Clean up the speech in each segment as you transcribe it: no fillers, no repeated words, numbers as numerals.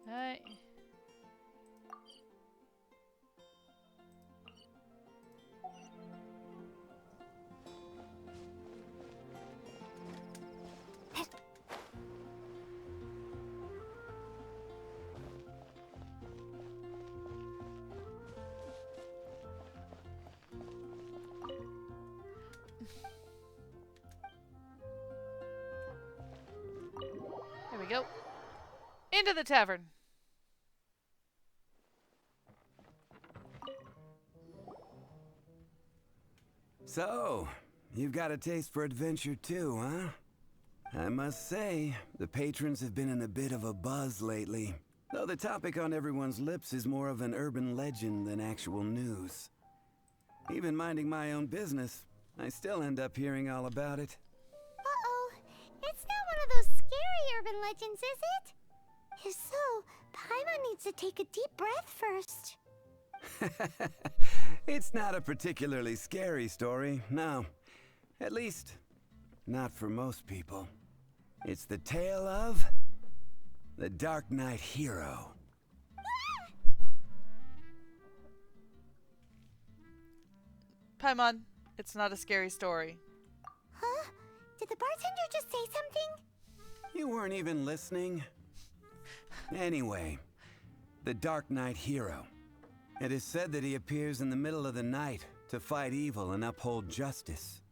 Alright. There we go. Into the tavern. So, you've got a taste for adventure too, huh? I must say, the patrons have been in a bit of a buzz lately. Though the topic on everyone's lips is more of an urban legend than actual news. Even minding my own business, I still end up hearing all about it. Uh-oh. It's not one of those scary urban legends, is it? If so, Paimon needs to take a deep breath first. It's not a particularly scary story, no. At least, not for most people. It's the tale of the Dark Knight hero. Paimon, it's not a scary story. Huh? Did the bartender just say something? You weren't even listening. Anyway, the Dark Knight hero. It is said that he appears in the middle of the night to fight evil and uphold justice.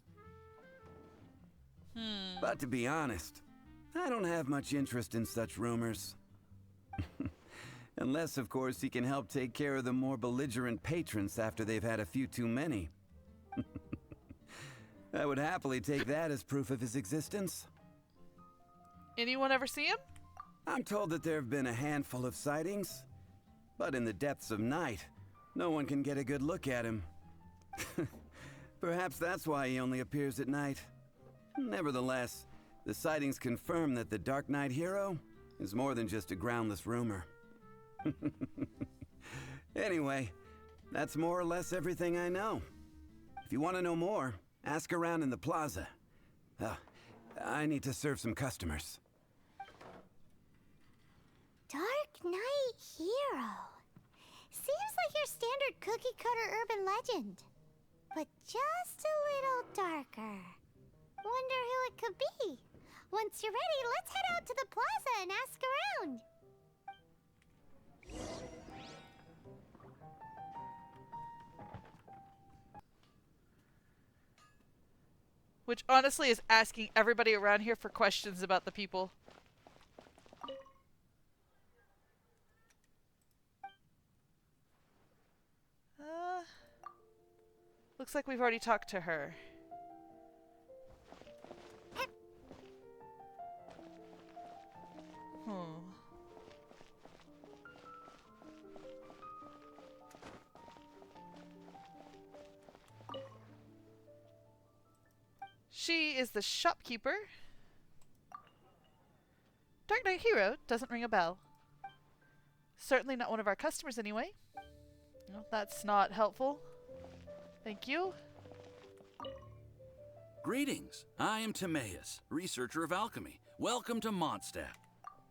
But to be honest, I don't have much interest in such rumors. Unless, of course, he can help take care of the more belligerent patrons after they've had a few too many. I would happily take that as proof of his existence. Anyone ever see him? I'm told that there have been a handful of sightings, but in the depths of night, no one can get a good look at him. Perhaps that's why he only appears at night. Nevertheless, the sightings confirm that the Dark Knight hero is more than just a groundless rumor. Anyway, that's more or less everything I know. If you want to know more, ask around in the plaza. I need to serve some customers. Dark Knight hero. Seems like your standard cookie-cutter urban legend. But just a little darker. Wonder who it could be. Once you're ready, let's head out to the plaza and ask around. Which honestly is asking everybody around here for questions about the people. Looks like we've already talked to her. She is the shopkeeper. Dark Knight Hero doesn't ring a bell. Certainly not one of our customers anyway. Well, that's not helpful. Thank you. Greetings. I am Timaeus, researcher of alchemy. Welcome to Mondstadt.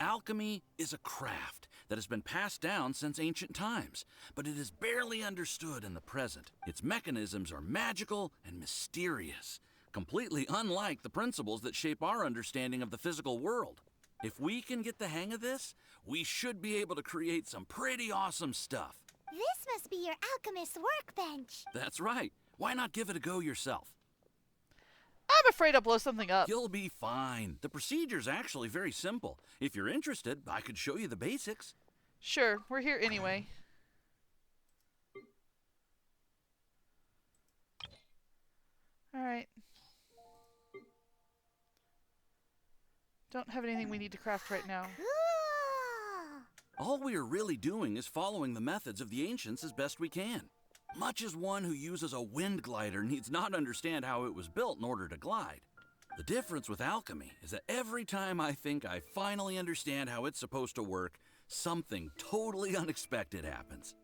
Alchemy is a craft that has been passed down since ancient times, but it is barely understood in the present. Its mechanisms are magical and mysterious, completely unlike the principles that shape our understanding of the physical world. If we can get the hang of this, we should be able to create some pretty awesome stuff. This must be your alchemist's workbench. That's right. Why not give it a go yourself? I'm afraid I'll blow something up. You'll be fine. The procedure's actually very simple. If you're interested, I could show you the basics. Sure, we're here anyway. Alright. Don't have anything we need to craft right now. Cool. All we are really doing is following the methods of the ancients as best we can. Much as one who uses a wind glider needs not understand how it was built in order to glide. The difference with alchemy is that every time I think I finally understand how it's supposed to work, something totally unexpected happens.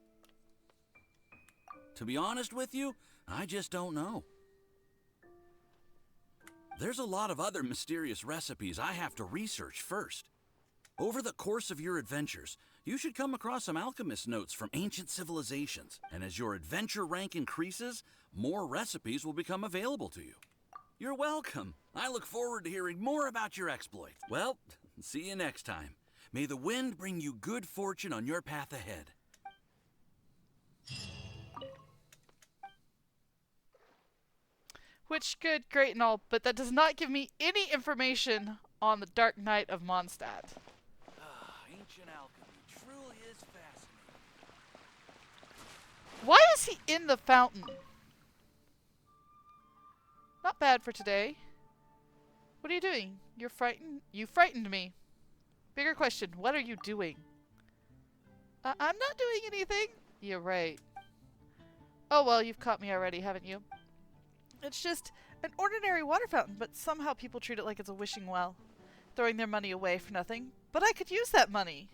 To be honest with you, I just don't know. There's a lot of other mysterious recipes I have to research first. Over the course of your adventures, you should come across some alchemist notes from ancient civilizations, and as your adventure rank increases, more recipes will become available to you. You're welcome. I look forward to hearing more about your exploits. Well, see you next time. May the wind bring you good fortune on your path ahead. Which, good, great, and all, but that does not give me any information on the Dark Knight of Mondstadt. Ancient alchemy truly is fascinating. Why is he in the fountain? Not bad for today. What are you doing? You're frightened? You frightened me. Bigger question, what are you doing? I'm not doing anything. You're right. Oh well, you've caught me already, haven't you? It's just an ordinary water fountain, but somehow people treat it like it's a wishing well, throwing their money away for nothing. But I could use that money.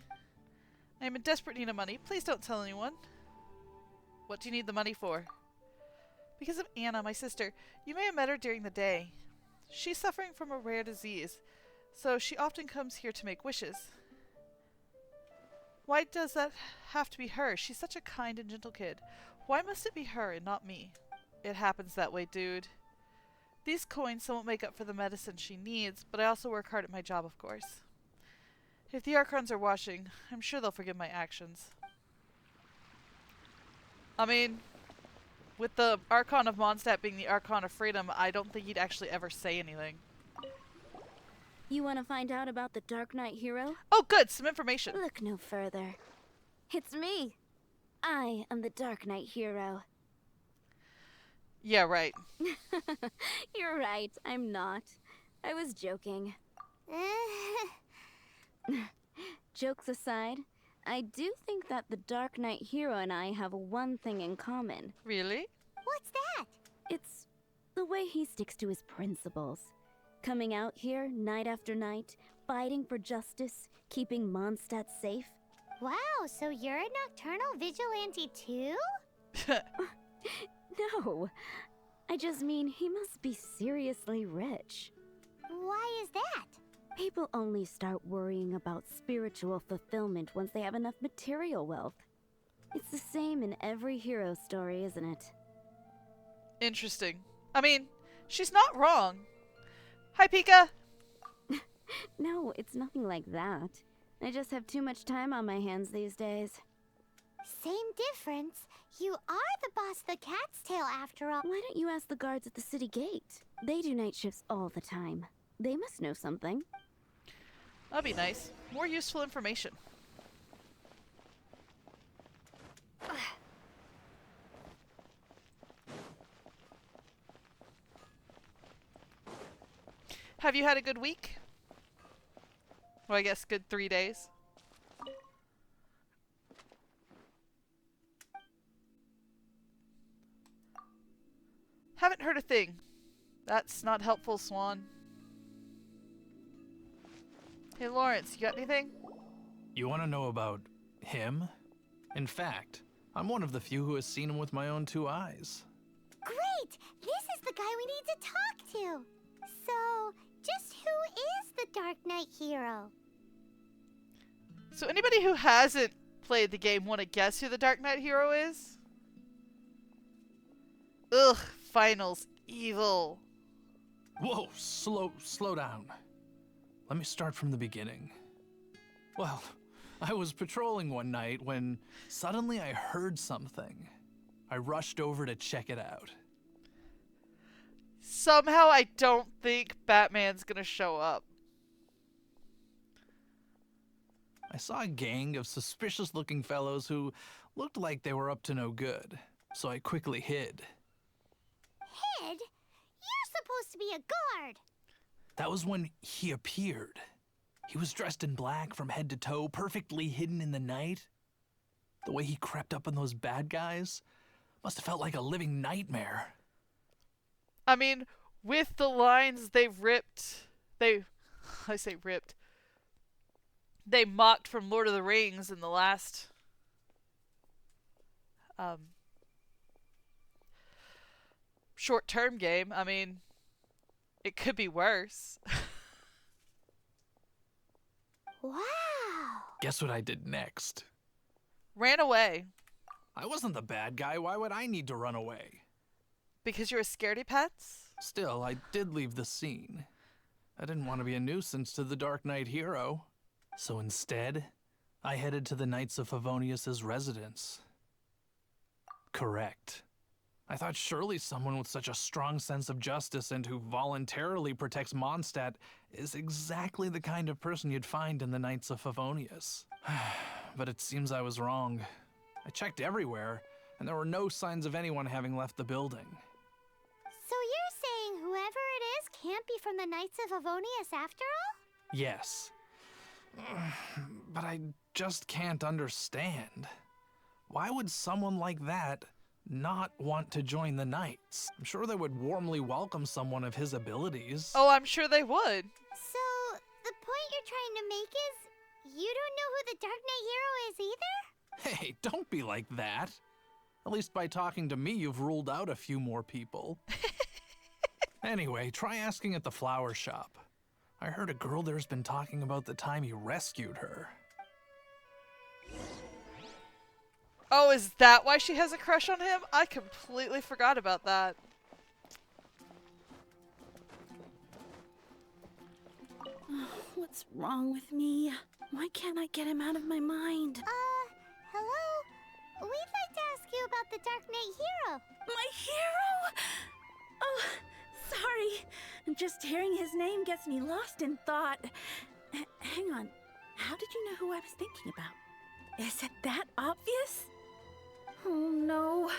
I am in desperate need of money. Please don't tell anyone. What do you need the money for? Because of Anna, my sister. You may have met her during the day. She's suffering from a rare disease, so she often comes here to make wishes. Why does that have to be her? She's such a kind and gentle kid. Why must it be her and not me? It happens that way, dude. These coins somewhat make up for the medicine she needs, but I also work hard at my job, of course. If the Archons are watching, I'm sure they'll forgive my actions. I mean, with the Archon of Mondstadt being the Archon of Freedom, I don't think he'd actually ever say anything. You want to find out about the Dark Knight hero? Oh good, some information. Look no further. It's me. I am the Dark Knight hero. Yeah, right. You're right, I'm not. I was joking. Jokes aside, I do think that the Dark Knight hero and I have one thing in common. Really? What's that? It's the way he sticks to his principles. Coming out here night after night, fighting for justice, keeping Mondstadt safe. Wow, so you're a nocturnal vigilante too? No, I just mean he must be seriously rich. Why is that? People only start worrying about spiritual fulfillment once they have enough material wealth. It's the same in every hero story, isn't it? Interesting. I mean, she's not wrong. Hi, Pika. No, it's nothing like that. I just have too much time on my hands these days. Same difference. You are the boss of the Cat's Tail after all. Why don't you ask the guards at the city gate? They do night shifts all the time. They must know something. That'd be nice. More useful information. Have you had a good week? Well, I guess good 3 days. Haven't heard a thing. That's not helpful, Swan. Hey, Lawrence, you got anything? You want to know about him? In fact, I'm one of the few who has seen him with my own 2 eyes. Great! This is the guy we need to talk to. So, just who is the Dark Knight hero? So anybody who hasn't played the game want to guess who the Dark Knight hero is? Ugh, finals, evil. Whoa, slow down. Let me start from the beginning. Well, I was patrolling one night when suddenly I heard something. I rushed over to check it out. Somehow I don't think Batman's gonna show up. I saw a gang of suspicious-looking fellows who looked like they were up to no good, so I quickly hid. Hid? You're supposed to be a guard. That was when he appeared. He was dressed in black from head to toe, perfectly hidden in the night. The way he crept up on those bad guys must have felt like a living nightmare. I mean, with the lines they mocked from Lord of the Rings in the last short-term game. I mean, It could be worse. Wow. Guess what I did next? Ran away. I wasn't the bad guy. Why would I need to run away? Because you're a scaredy pants? Still, I did leave the scene. I didn't want to be a nuisance to the Dark Knight hero. So instead, I headed to the Knights of Favonius's residence. Correct. I thought surely someone with such a strong sense of justice and who voluntarily protects Mondstadt is exactly the kind of person you'd find in the Knights of Favonius. But it seems I was wrong. I checked everywhere, and there were no signs of anyone having left the building. So you're saying whoever it is can't be from the Knights of Favonius after all? Yes. But I just can't understand. Why would someone like that not want to join the Knights? I'm sure they would warmly welcome someone of his abilities. Oh, I'm sure they would. So the point you're trying to make is you don't know who the Dark Knight hero is either? Hey, don't be like that. At least by talking to me, you've ruled out a few more people. Anyway, try asking at the flower shop. I heard a girl there's been talking about the time you rescued her. Oh, is that why she has a crush on him? I completely forgot about that. What's wrong with me? Why can't I get him out of my mind? Hello? We'd like to ask you about the Dark Knight hero. My hero? Oh, sorry. Just hearing his name gets me lost in thought. Hang on. How did you know who I was thinking about? Is it that obvious? Oh no.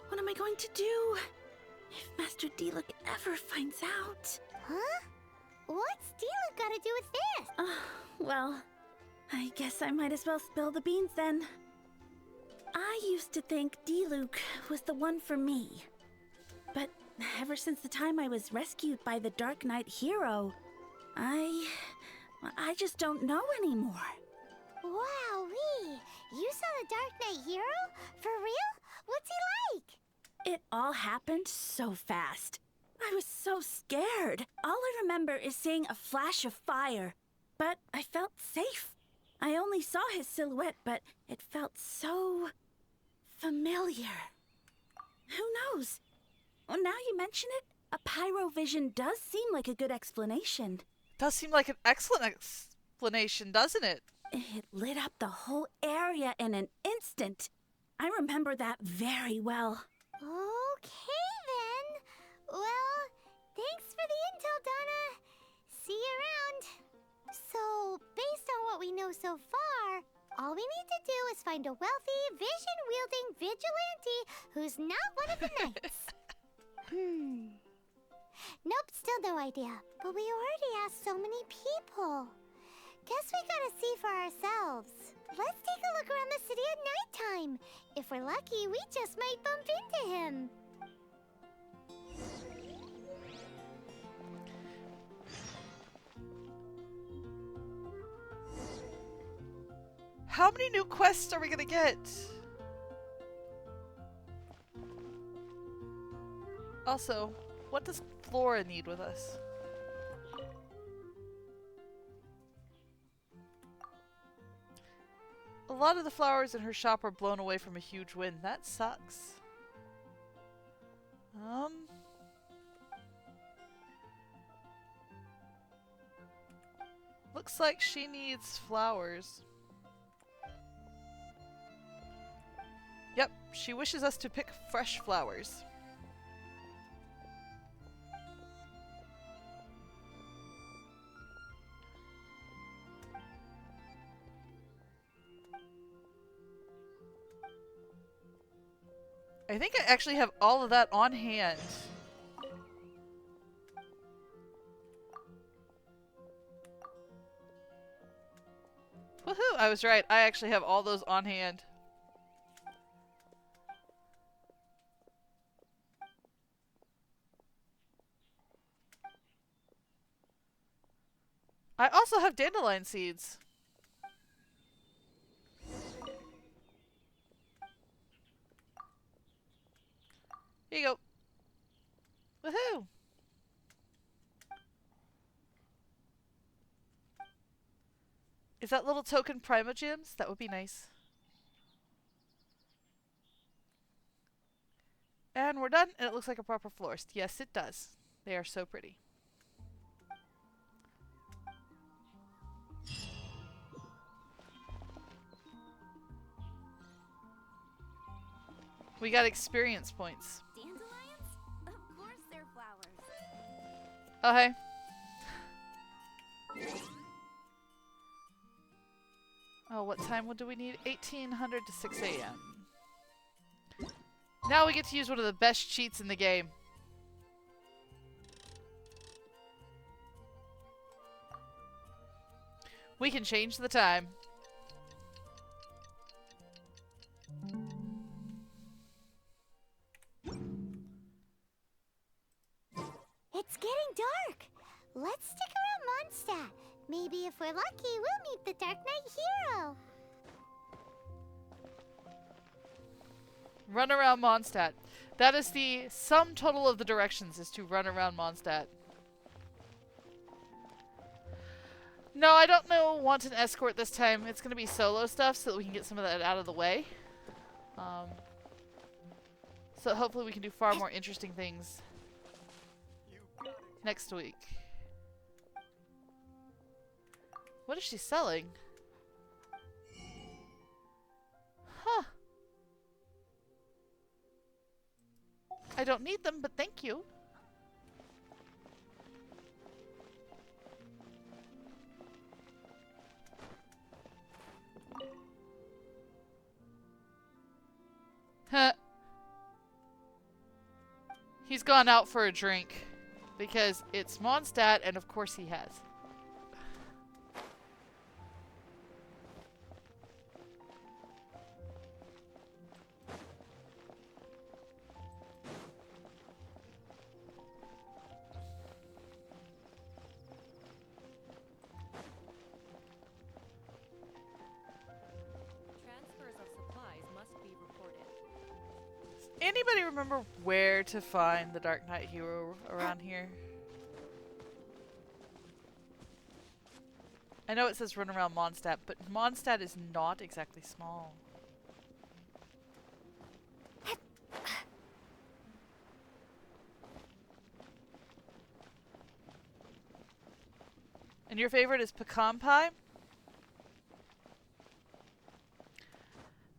What am I going to do? If Master Diluc ever finds out. Huh? What's Diluc got to do with this? Well, I guess I might as well spill the beans then. I used to think Diluc was the one for me. But ever since the time I was rescued by the Dark Knight hero, I just don't know anymore. Wowee! You saw the Dark Knight hero? For real? What's he like? It all happened so fast. I was so scared. All I remember is seeing a flash of fire, but I felt safe. I only saw his silhouette, but it felt so familiar. Who knows? Well, now you mention it, a pyrovision does seem like a good explanation. Does seem like an excellent explanation, doesn't it? It lit up the whole area in an instant. I remember that very well. Okay then. Well, thanks for the intel, Donna. See you around. So, based on what we know so far, all we need to do is find a wealthy, vision-wielding vigilante who's not one of the knights. Nope, still no idea. But we already asked so many people. Guess we gotta see for ourselves. Let's take a look around the city at nighttime. If we're lucky, we just might bump into him. How many new quests are we gonna get? Also, what does Flora need with us? A lot of the flowers in her shop are blown away from a huge wind. That sucks. Looks like she needs flowers. Yep, she wishes us to pick fresh flowers. I think I actually have all of that on hand. Woohoo! I was right. I actually have all those on hand. I also have dandelion seeds. Here you go. Woohoo! Is that little token Primogems? That would be nice. And we're done, and it looks like a proper florist. Yes, it does. They are so pretty. We got experience points. Dandelions? Of course they're flowers. Oh, hey. Oh, what time do we need? 1800 to 6 a.m. Now we get to use one of the best cheats in the game. We can change the time. It's getting dark. Let's stick around Mondstadt. Maybe if we're lucky, we'll meet the Dark Knight hero. Run around Mondstadt. That is the sum total of the directions, is to run around Mondstadt. No, I don't want an escort this time. It's going to be solo stuff so that we can get some of that out of the way. So hopefully we can do far more interesting things next week. What is she selling? Huh. I don't need them, but thank you. Huh. He's gone out for a drink because it's Mondstadt, and of course he has. Transfers of supplies must be reported. Anybody remember where to find the Dark Knight hero around here? I know it says run around Mondstadt, but Mondstadt is not exactly small. And your favorite is pecan pie?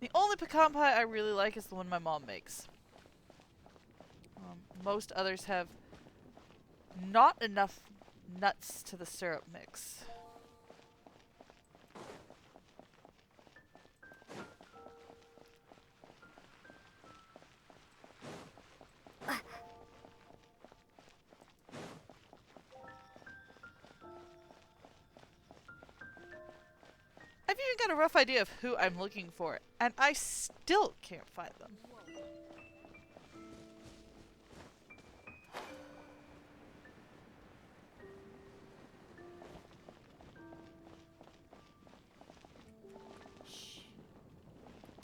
The only pecan pie I really like is the one my mom makes. Most others have not enough nuts to the syrup mix. I've even got a rough idea of who I'm looking for, and I still can't find them. Shh.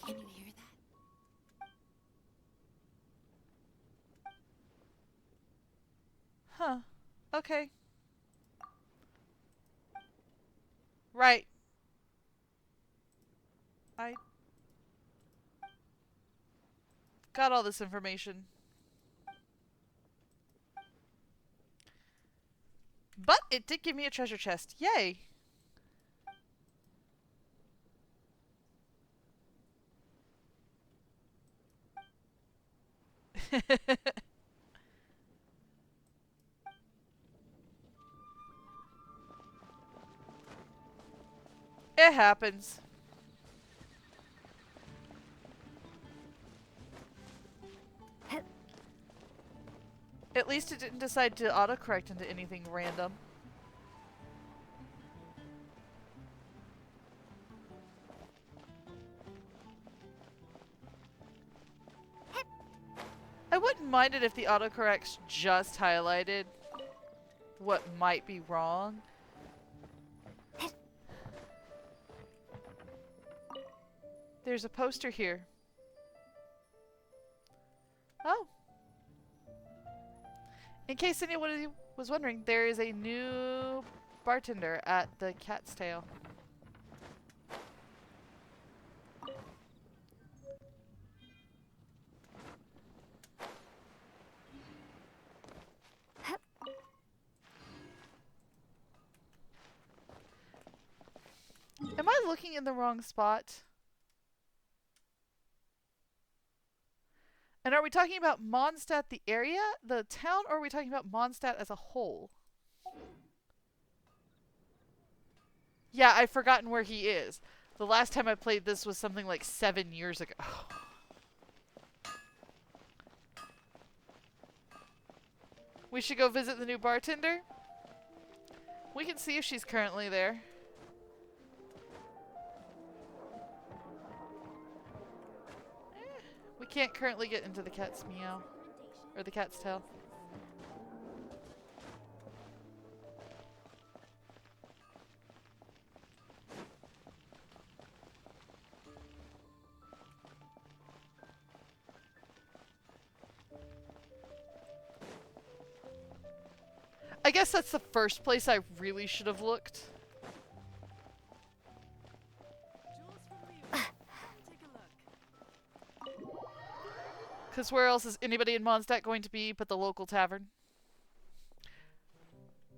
Can you hear that? Huh. Okay. Right. I got all this information. But it did give me a treasure chest. Yay! It happens. At least it didn't decide to autocorrect into anything random. I wouldn't mind it if the autocorrects just highlighted what might be wrong. There's a poster here. Oh. In case anyone was wondering, there is a new bartender at the Cat's Tail. I looking in the wrong spot? And are we talking about Mondstadt, the area, the town, or are we talking about Mondstadt as a whole? Yeah, I've forgotten where he is. The last time I played this was something like 7 years ago. We should go visit the new bartender. We can see if she's currently there. We can't currently get into the cat's meow. Or the cat's tail. I guess that's the first place I really should have looked. Because where else is anybody in Mondstadt going to be but the local tavern?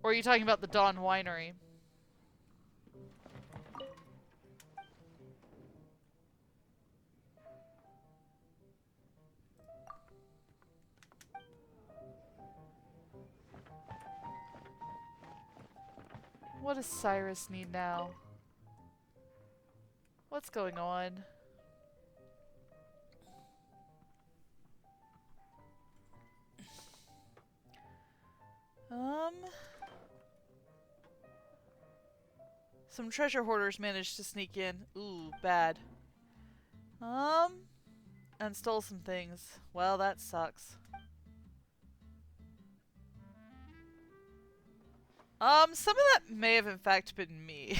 Or are you talking about the Dawn Winery? What does Cyrus need now? What's going on? Some treasure hoarders managed to sneak in. Ooh, bad. And stole some things. Well, that sucks. Some of that may have in fact been me.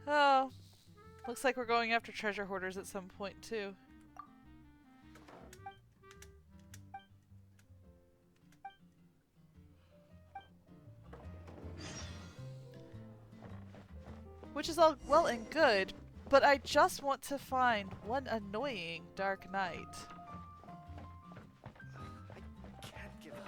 Oh. Looks like we're going after treasure hoarders at some point, too. Which is all well and good, but I just want to find one annoying Dark Knight. I can't give up.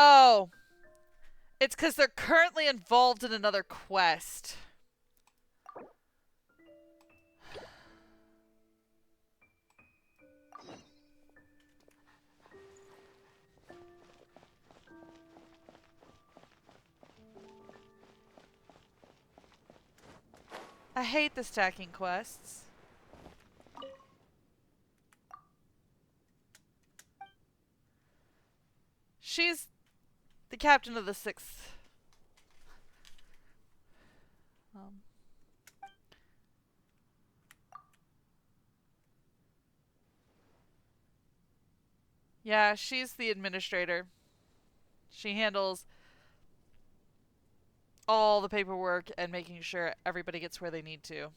Oh! It's because they're currently involved in another quest. I hate the stacking quests. She's the captain of the 6th. Yeah, she's the administrator. She handles all the paperwork and making sure everybody gets where they need to.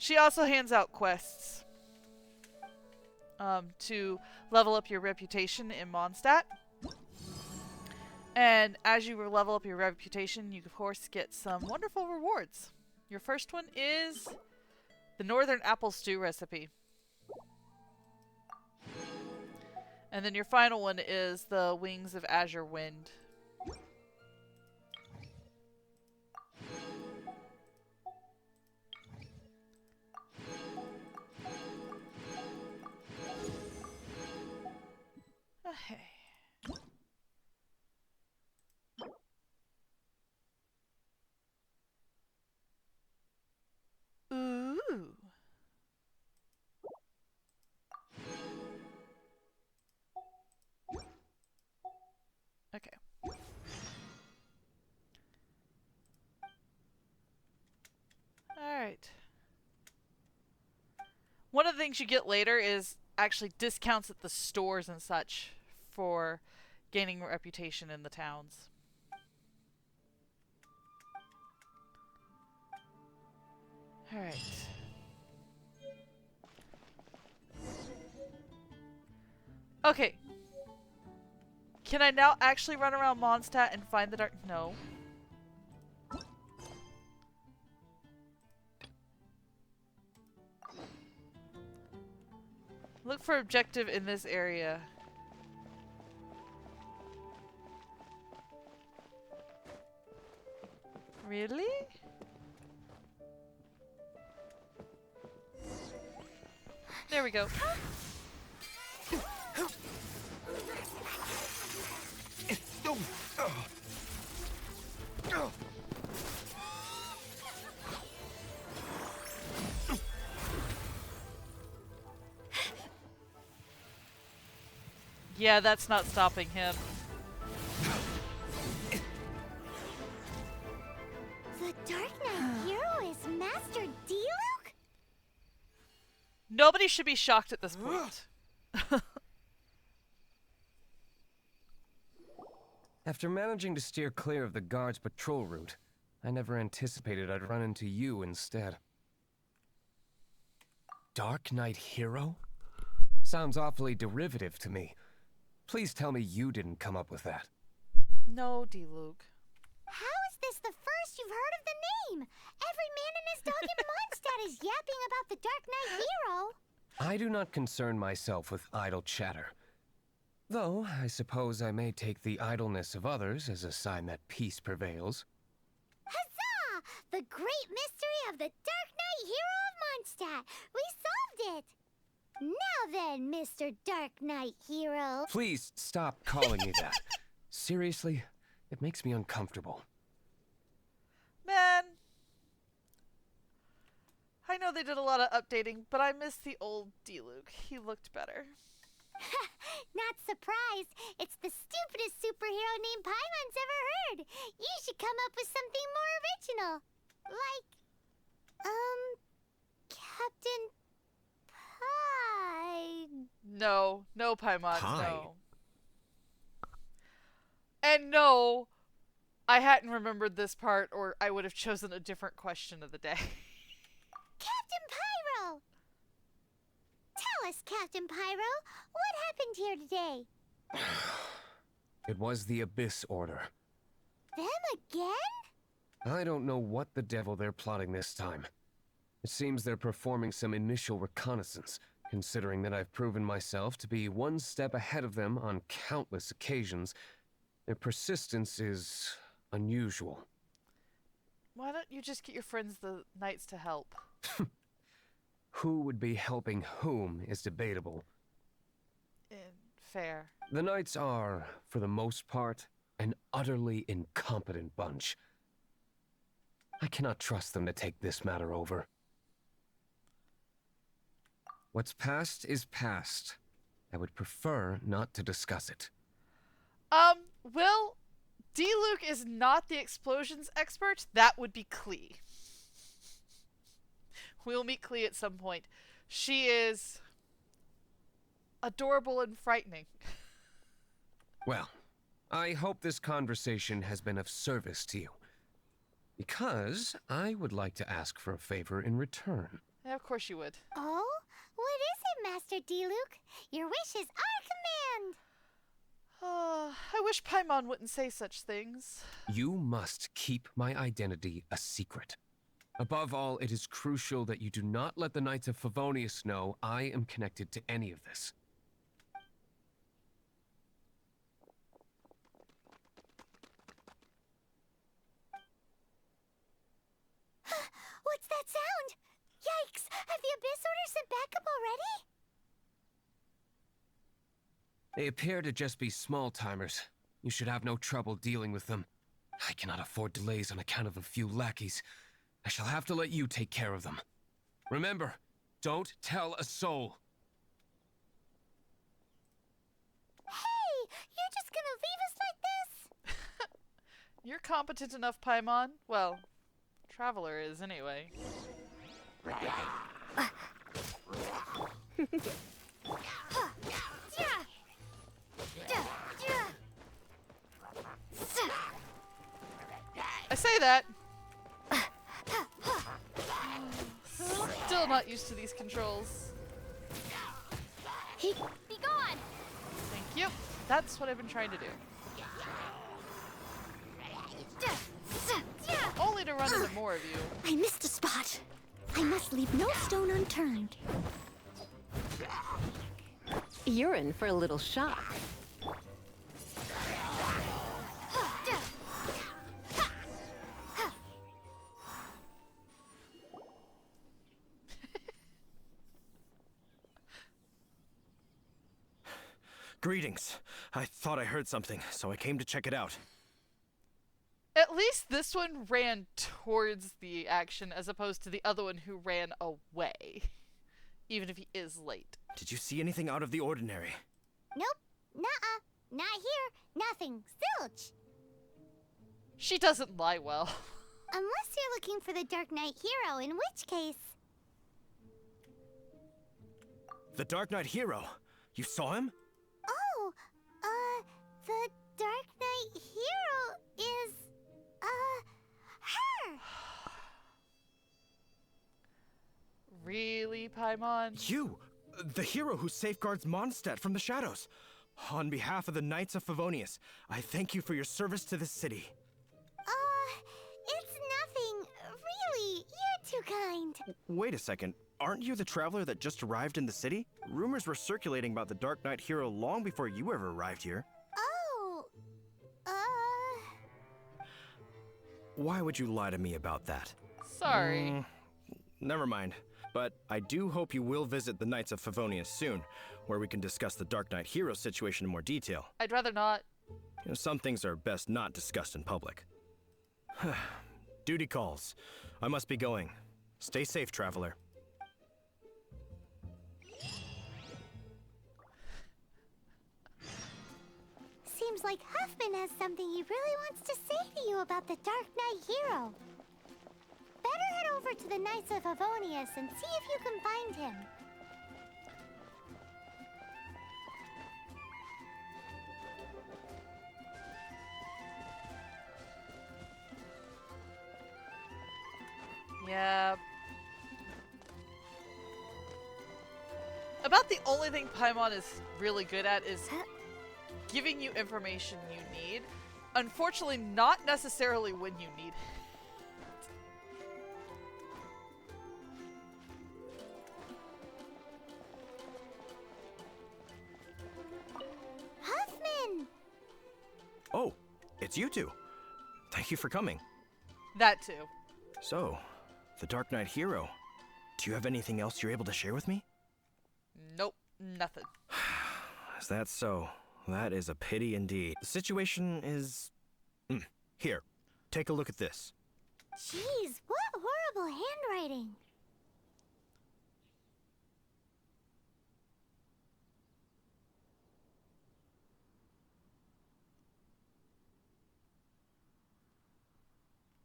She also hands out quests to level up your reputation in Mondstadt. And as you level up your reputation, you of course get some wonderful rewards. Your first one is the Northern Apple Stew recipe. And then your final one is the Wings of Azure Wind. Okay. Ooh. the things you get later is actually discounts at the stores and such for gaining reputation in the towns. Alright. Okay. Can I now actually run around Mondstadt and find the dark? No. Look for objective in this area. Really? There we go. Yeah, that's not stopping him. The Dark Knight hero is Master Diluc? Nobody should be shocked at this point. After managing to steer clear of the guard's patrol route, I never anticipated I'd run into you instead. Dark Knight hero? Sounds awfully derivative to me. Please tell me you didn't come up with that. No, Diluc. How is this the first you've heard of the name? Every man and his dog in Mondstadt is yapping about the Dark Knight hero. I do not concern myself with idle chatter. Though, I suppose I may take the idleness of others as a sign that peace prevails. Huzzah! The great mystery of the Dark Knight hero of Mondstadt. We solved it! Now then, Mr. Dark Knight hero. Please stop calling me that. Seriously, it makes me uncomfortable. Man. I know they did a lot of updating, but I miss the old Diluc. He looked better. Not surprised. It's the stupidest superhero name Paimon's ever heard. You should come up with something more original. Like, Captain Pie. No. No, Paimon, Hi. no. And no, I hadn't remembered this part, or I would have chosen a different question of the day. Captain Pyro! Tell us, Captain Pyro, what happened here today? It was the Abyss Order. Them again? I don't know what the devil they're plotting this time. It seems they're performing some initial reconnaissance, considering that I've proven myself to be one step ahead of them on countless occasions. Their persistence is unusual. Why don't you just get your friends, the knights, to help? Who would be helping whom is debatable. Fair. The Knights are, for the most part, an utterly incompetent bunch. I cannot trust them to take this matter over. What's past is past. I would prefer not to discuss it. Well, Diluc is not the explosions expert. That would be Klee. We'll meet Klee at some point. She is adorable and frightening. Well, I hope this conversation has been of service to you. Because I would like to ask for a favor in return. Yeah, of course you would. Oh? What is it, Master Diluc? Your wish is our command! I wish Paimon wouldn't say such things. You must keep my identity a secret. Above all, it is crucial that you do not let the Knights of Favonius know I am connected to any of this. What's that sound? Yikes! Have the Abyss Order sent backup already? They appear to just be small-timers. You should have no trouble dealing with them. I cannot afford delays on account of a few lackeys. I shall have to let you take care of them. Remember, don't tell a soul. Hey! You're just gonna leave us like this? You're competent enough, Paimon. Well, Traveler is anyway. I say that. Still not used to these controls. Be gone! Thank you. That's what I've been trying to do. Only to run into more of you. I missed a spot. I must leave no stone unturned. You're in for a little shock. Greetings. I thought I heard something, so I came to check it out. At least this one ran towards the action as opposed to the other one who ran away. Even if he is late. Did you see anything out of the ordinary? Nope. Nuh-uh. Not here. Nothing. Zilch. She doesn't lie well. Unless you're looking for the Dark Knight hero, in which case... The Dark Knight hero? You saw him? Oh, the Dark Knight hero is, her! Really, Paimon? You! The hero who safeguards Mondstadt from the shadows. On behalf of the Knights of Favonius, I thank you for your service to this city. It's nothing. Really, you're too kind. Wait a second. Aren't you the traveler that just arrived in the city? Rumors were circulating about the Dark Knight hero long before you ever arrived here. Oh, Why would you lie to me about that? Sorry. Never mind. But I do hope you will visit the Knights of Favonius soon, where we can discuss the Dark Knight hero situation in more detail. I'd rather not. You know, some things are best not discussed in public. Duty calls. I must be going. Stay safe, traveler. seems like Huffman has something he really wants to say to you about the Dark Knight hero. Better head over to the Knights of Favonius and see if you can find him. Yeah. About the only thing Paimon is really good at is giving you information you need. Unfortunately, not necessarily when you need it. Huffman! Oh, it's you two. Thank you for coming. That too. So, the Dark Knight hero. Do you have anything else you're able to share with me? Nope, nothing. Is that so? That is a pity indeed. The situation is... Here, take a look at this. Jeez, what horrible handwriting.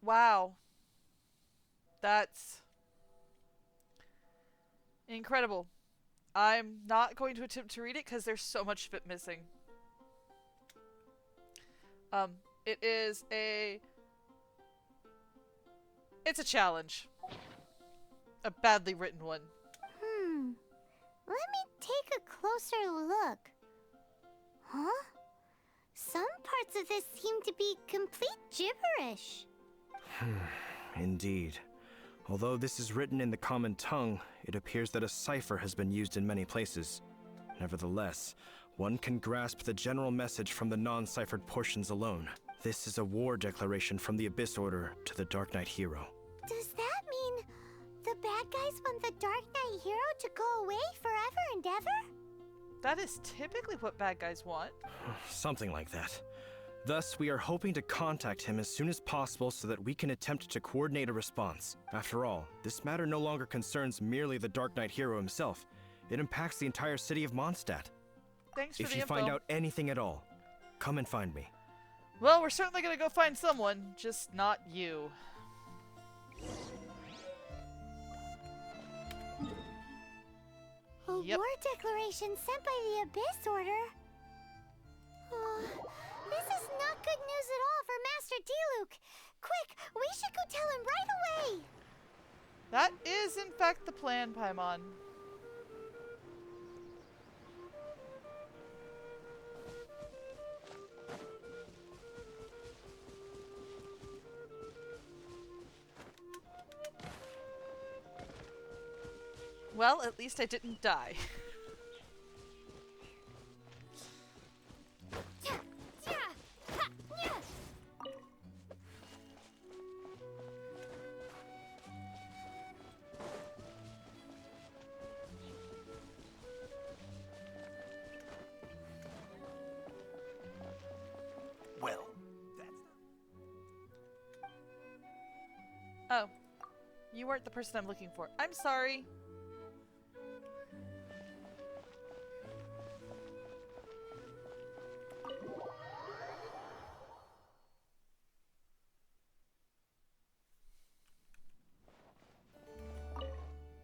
Wow. That's incredible. I'm not going to attempt to read it because there's so much of it missing. It is it's a challenge. A badly written one. Let me take a closer look. Huh? Some parts of this seem to be complete gibberish. Indeed. Although this is written in the common tongue, it appears that a cipher has been used in many places. Nevertheless, one can grasp the general message from the non-ciphered portions alone. This is a war declaration from the Abyss Order to the Dark Knight hero. Does that mean the bad guys want the Dark Knight hero to go away forever and ever? That is typically what bad guys want. Something like that. Thus, we are hoping to contact him as soon as possible so that we can attempt to coordinate a response. After all, this matter no longer concerns merely the Dark Knight hero himself. It impacts the entire city of Mondstadt. Thanks for If the you info. find out anything at all, come and find me. Well, we're certainly gonna go find someone, just not you. A Yep. war declaration sent by the Abyss Order. Oh, this is not good news at all for Master Diluc. Quick, we should go tell him right away. That is, in fact, the plan, Paimon. Well, at least I didn't die. Well, Oh. You weren't the person I'm looking for. I'm sorry.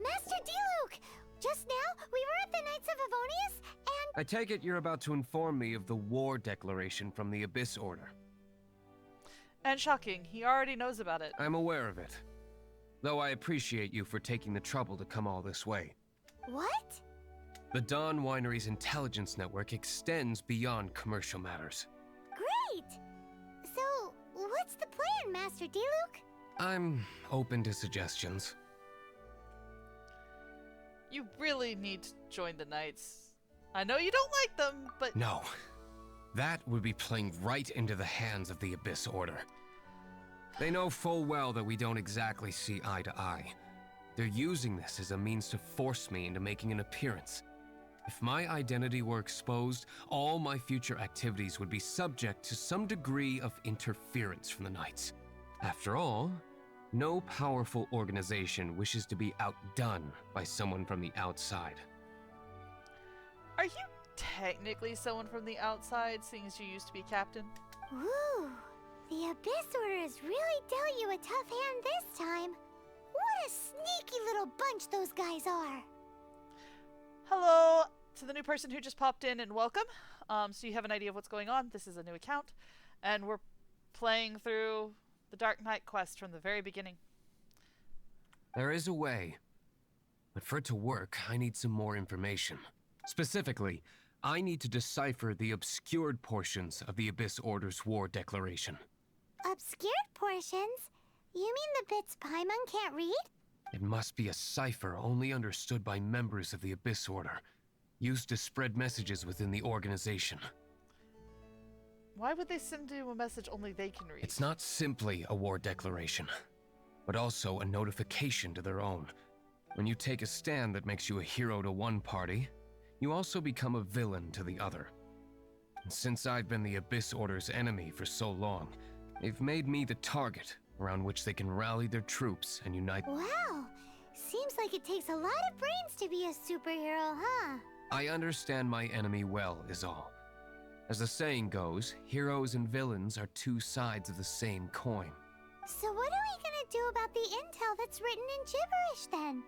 Master Diluc! Just now, we were at the Knights of Avonius, and I take it you're about to inform me of the war declaration from the Abyss Order. And shocking, he already knows about it. I'm aware of it. Though I appreciate you for taking the trouble to come all this way. what? The Dawn Winery's intelligence network extends beyond commercial matters. Great! So, what's the plan, Master Diluc? I'm open to suggestions. You really need to join the Knights. I know you don't like them, but No. That would be playing right into the hands of the Abyss Order. They know full well that we don't exactly see eye to eye. They're using this as a means to force me into making an appearance. If my identity were exposed, all my future activities would be subject to some degree of interference from the Knights. After all, no powerful organization wishes to be outdone by someone from the outside. are you technically someone from the outside, seeing as you used to be captain? Ooh, the Abyss Order has really dealt you a tough hand this time. What a sneaky little bunch those guys are. Hello to the new person who just popped in, and welcome. So you have an idea of what's going on. This is a new account, and we're playing through the Dark Knight quest from the very beginning. There is a way. But for it to work, I need some more information. Specifically, I need to decipher the obscured portions of the Abyss Order's war declaration. Obscured portions? You mean the bits Paimon can't read? It must be a cipher only understood by members of the Abyss Order, used to spread messages within the organization. Why would they send you a message only they can read? It's not simply a war declaration, but also a notification to their own. When you take a stand that makes you a hero to one party, you also become a villain to the other. And since I've been the Abyss Order's enemy for so long, they've made me the target around which they can rally their troops and unite. Wow, seems like it takes a lot of brains to be a superhero, huh? I understand my enemy well, is all. As the saying goes, heroes and villains are two sides of the same coin. So what are we gonna do about the intel that's written in gibberish then?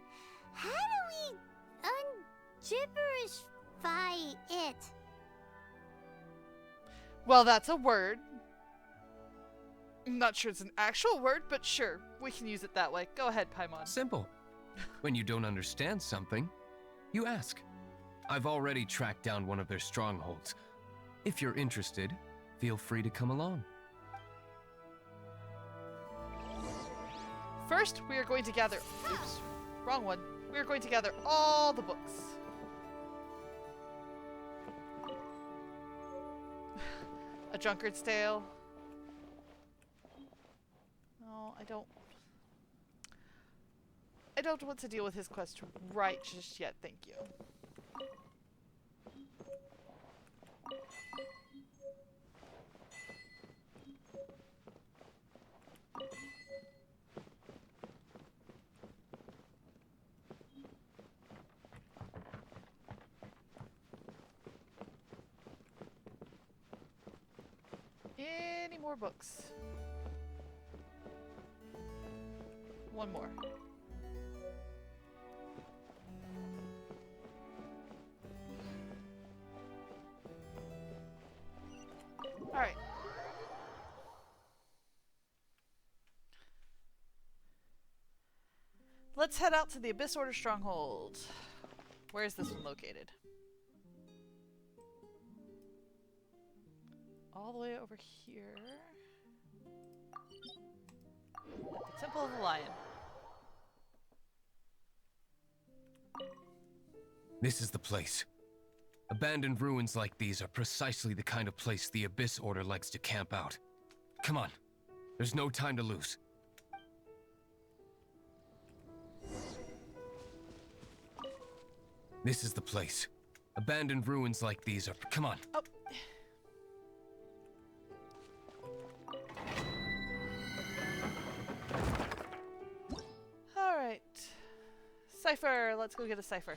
How do we un-gibberishify it? Well, that's a word. I'm not sure it's an actual word, but sure, we can use it that way. Go ahead, Paimon. Simple. When you don't understand something, you ask. I've already tracked down one of their strongholds. If you're interested, feel free to come along. First, we are going to gather... Oops, wrong one. We are going to gather all the books. A drunkard's tale. No, I don't want to deal with his quest right just yet, thank you. Any more books? One more. Alright. Let's head out to the Abyss Order Stronghold. Where is this one located? All the way over here. At the Temple of the Lion. This is the place. Abandoned ruins like these are precisely the kind of place the Abyss Order likes to camp out. Come on. There's no time to lose. This is the place. Abandoned ruins like these are... Come on. Oh. Alright. Cipher. Let's go get a cipher.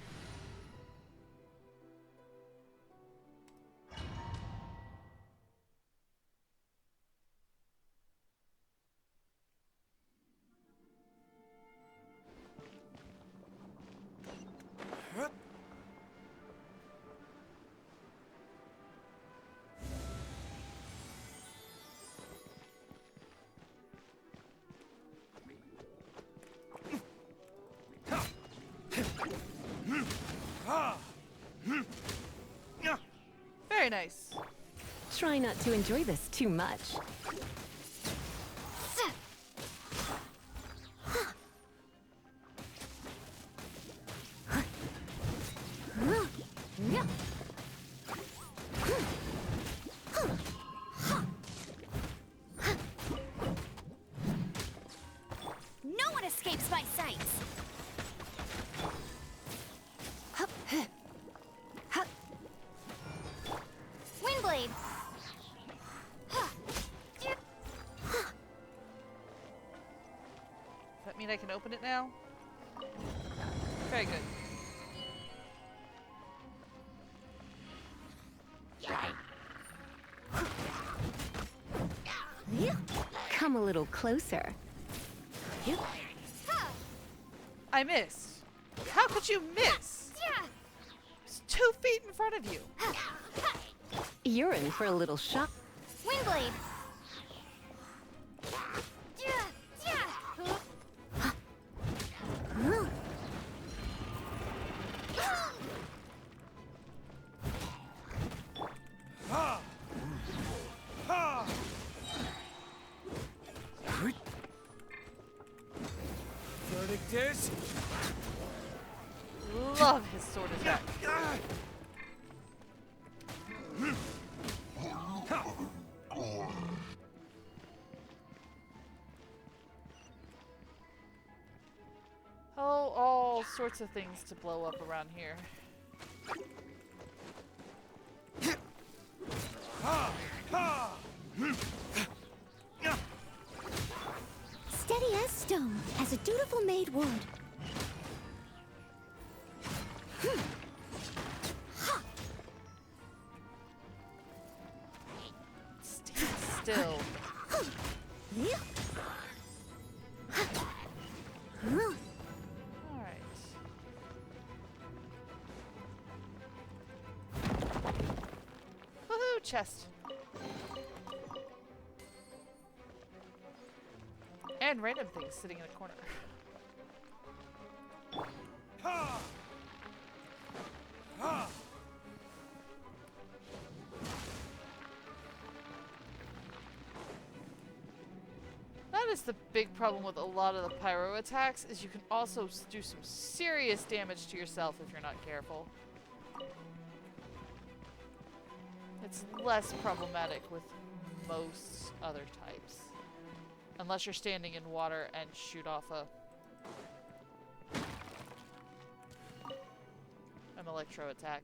Very nice. Try not to enjoy this too much. No one escapes my sights. Windblade. Does that mean I can open it now? Very good. Come a little closer. I missed. How could you miss? It's 2 feet in front of you. You're in for a little shock. Windblade. Verdict is... Love his sword attack. Oh, all sorts of things to blow up around here. Steady as stone, as a dutiful maid would. Stand still. Alright. Woohoo, chest. And random things sitting in a corner. That is the big problem with a lot of the pyro attacks, is you can also do some serious damage to yourself if you're not careful. It's less problematic with most other types. Unless you're standing in water and shoot off an electro attack.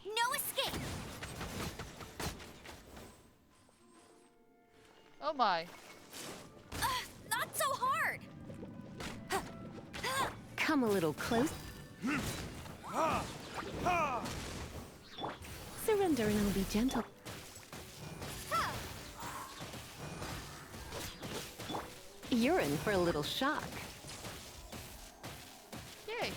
No escape. Oh my. Come a little close. Surrender and I'll be gentle. You're in for a little shock. Yay.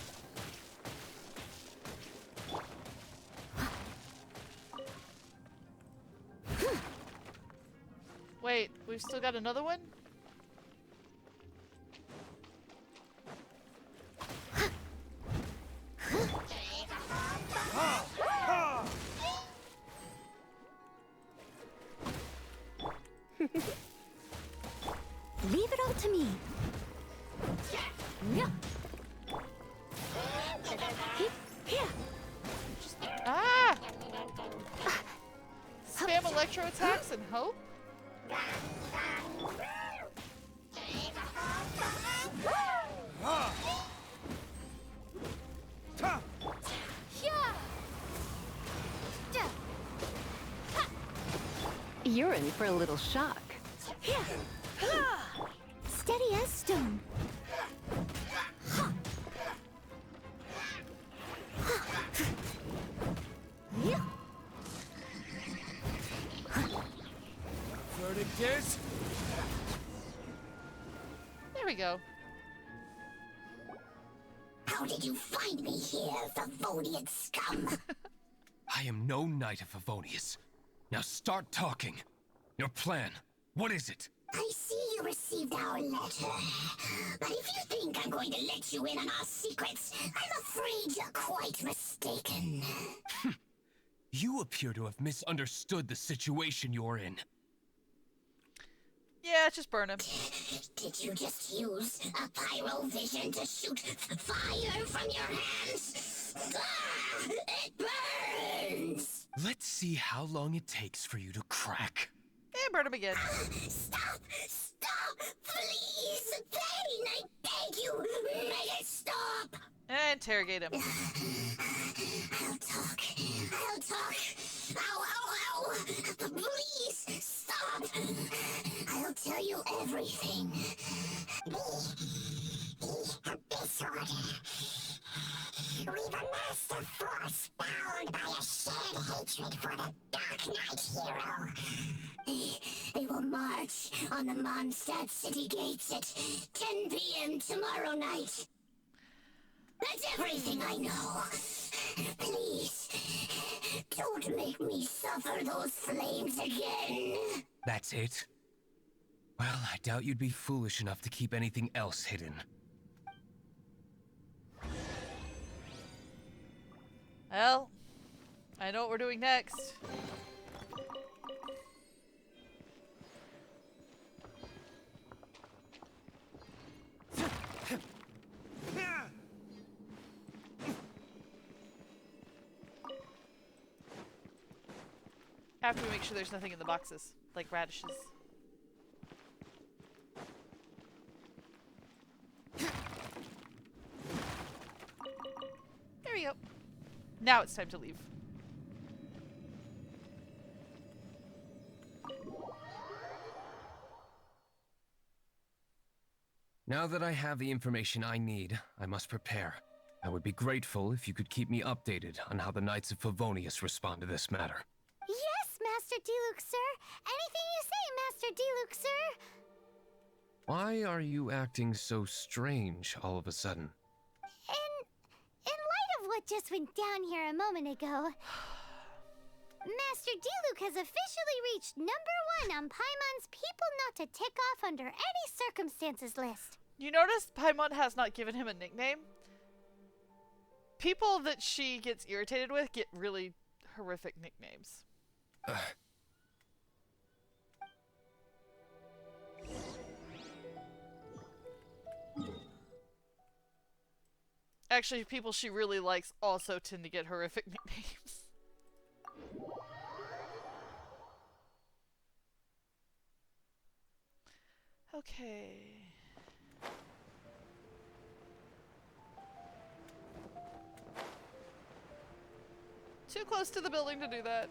Wait, we've still got another one? Leave it all to me. Ah! Spam electro attacks and hope? You're in for a little shock. Steady as stone. Verdict is? There we go. How did you find me here, Favonian scum? I am no knight of Favonius. Now start talking. Your plan, what is it? I see you received our letter. But if you think I'm going to let you in on our secrets, I'm afraid you're quite mistaken. You appear to have misunderstood the situation you're in. Yeah, just burn him. Did you just use a pyro vision to shoot fire from your hands? Ah, it burns! Let's see how long it takes for you to crack. And burn him again. Stop! Stop! Please! Pain, I beg you! Make it stop! And interrogate him. I'll talk. I'll talk. Ow, ow, ow! Please, stop! I'll tell you everything. The Abyss Order. We've amassed a force bound by a shared hatred for the Dark Knight hero. They will march on the Mondstadt city gates at 10 p.m. tomorrow night. That's everything I know. Please, don't make me suffer those flames again. That's it? Well, I doubt you'd be foolish enough to keep anything else hidden. Well, I know what we're doing next. After we make sure there's nothing in the boxes, like radishes. There we go. Now it's time to leave. Now that I have the information I need, I must prepare. I would be grateful if you could keep me updated on how the Knights of Favonius respond to this matter. Yes, Master Diluc, sir. Anything you say, Master Diluc, sir. Why are you acting so strange all of a sudden? In light of what just went down here a moment ago, Master Diluc has officially reached #1 on Paimon's people not to tick off under any circumstances list. You notice Paimon has not given him a nickname? People that she gets irritated with get really horrific nicknames. Actually, people she really likes also tend to get horrific nicknames. Okay. Too close to the building to do that.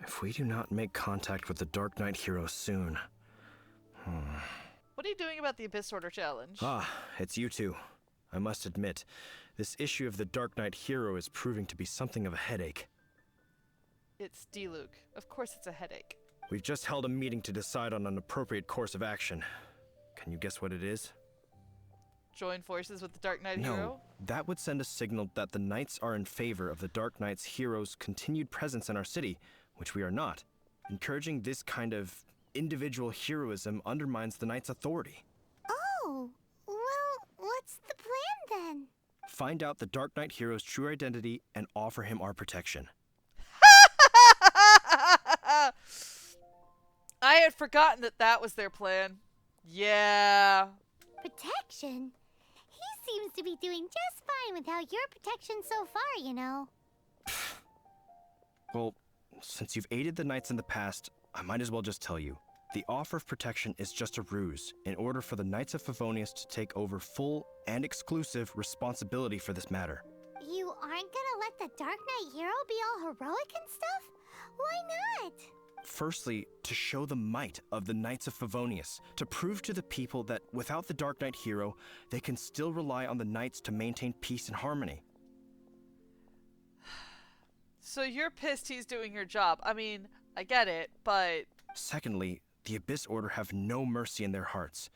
If we do not make contact with the Dark Knight hero soon, doing about the Abyss Order challenge? Ah, it's you two. I must admit, this issue of the Dark Knight Hero is proving to be something of a headache. It's Diluc. Of course it's a headache. We've just held a meeting to decide on an appropriate course of action. Can you guess what it is? Join forces with the Dark Knight No, hero? that would send a signal that the Knights are in favor of the Dark Knight's hero's continued presence in our city, which we are not. Encouraging this kind of individual heroism undermines the Knights' authority. Oh, well, what's the plan then? Find out the Dark Knight hero's true identity and offer him our protection. I had forgotten that that was their plan. Yeah. Protection? He seems to be doing just fine without your protection so far, you know. Well, since you've aided the Knights in the past, I might as well just tell you. The offer of protection is just a ruse in order for the Knights of Favonius to take over full and exclusive responsibility for this matter. You aren't gonna let the Dark Knight hero be all heroic and stuff? Why not? Firstly, to show the might of the Knights of Favonius, to prove to the people that without the Dark Knight hero, they can still rely on the Knights to maintain peace and harmony. So you're pissed he's doing your job. I mean, I get it, but... Secondly, the Abyss Order have no mercy in their hearts.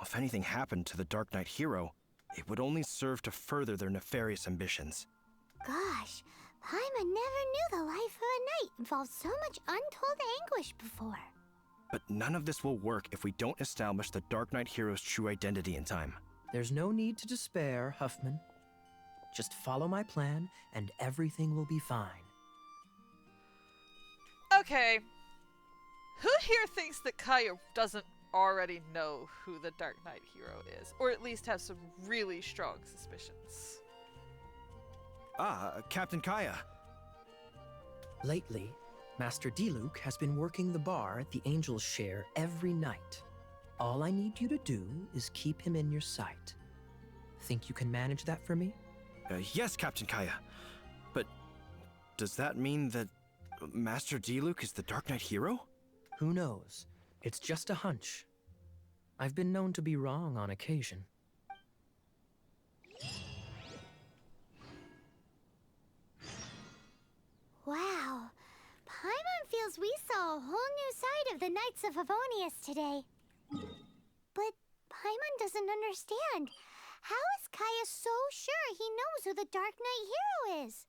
If anything happened to the Dark Knight hero, it would only serve to further their nefarious ambitions. Gosh, Paimon never knew the life of a knight involved so much untold anguish before. But none of this will work if we don't establish the Dark Knight hero's true identity in time. There's no need to despair, Huffman. Just follow my plan, and everything will be fine. Okay. Who here thinks that Kaya doesn't already know who the Dark Knight hero is? Or at least have some really strong suspicions? Captain Kaya. Lately, Master Diluc has been working the bar at the Angel's Share every night. All I need you to do is keep him in your sight. Think you can manage that for me? Yes, Captain Kaya. But does that mean that Master Diluc is the Dark Knight hero? Who knows? It's just a hunch. I've been known to be wrong on occasion. Wow, Paimon feels we saw a whole new side of the Knights of Favonius today. But Paimon doesn't understand. How is Kaya so sure he knows who the Dark Knight hero is?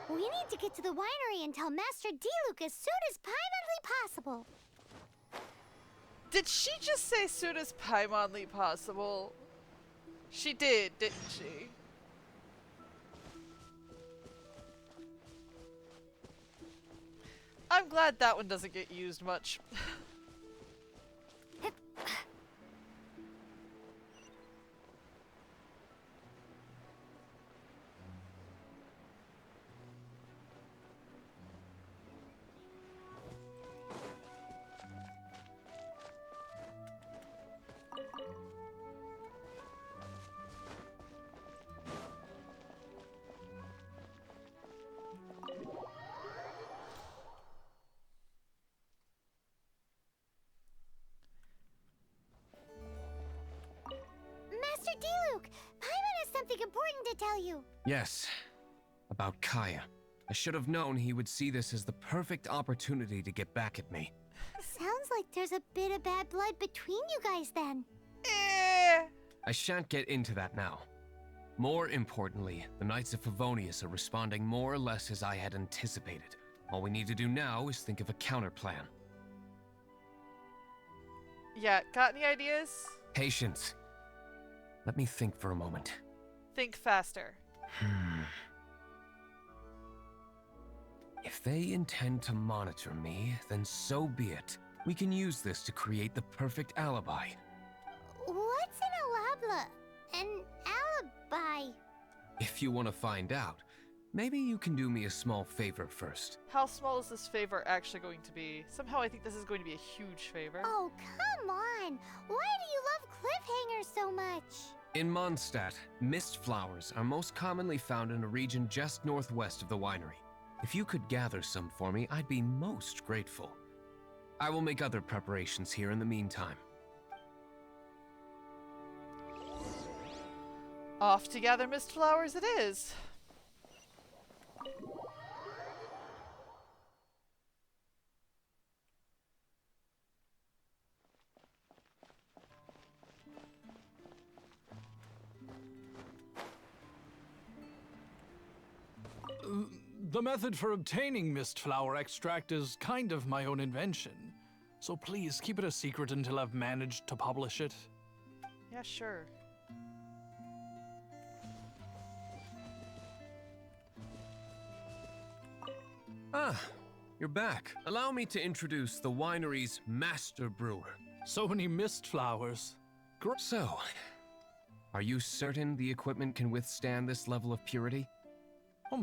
We need to get to the winery and tell Master Diluc as soon as Paimonly possible. Did she just say soon as Paimonly possible? She did, didn't she? I'm glad that one doesn't get used much. Master Diluc, Paimon has something important to tell you. Yes, about Kaya. I should have known he would see this as the perfect opportunity to get back at me. Sounds like there's a bit of bad blood between you guys then. I shan't get into that now. More importantly, the Knights of Favonius are responding more or less as I had anticipated. All we need to do now is think of a counterplan. Yeah, got any ideas? Patience. Let me think for a moment. Think faster. If they intend to monitor me, then so be it. We can use this to create the perfect alibi. What's an alabla? An alibi? If you want to find out, maybe you can do me a small favor first. How small is this favor actually going to be? Somehow I think this is going to be a huge favor. Oh, come on! Why do you love cliffhangers so much? In Mondstadt, mist flowers are most commonly found in a region just northwest of the winery. If you could gather some for me, I'd be most grateful. I will make other preparations here in the meantime. Off to gather mist flowers it is. The method for obtaining mist flower extract is kind of my own invention. So please keep it a secret until I've managed to publish it. Yeah, sure. Ah, you're back. Allow me to introduce the winery's master brewer. So many mist flowers. So, are you certain the equipment can withstand this level of purity? Oh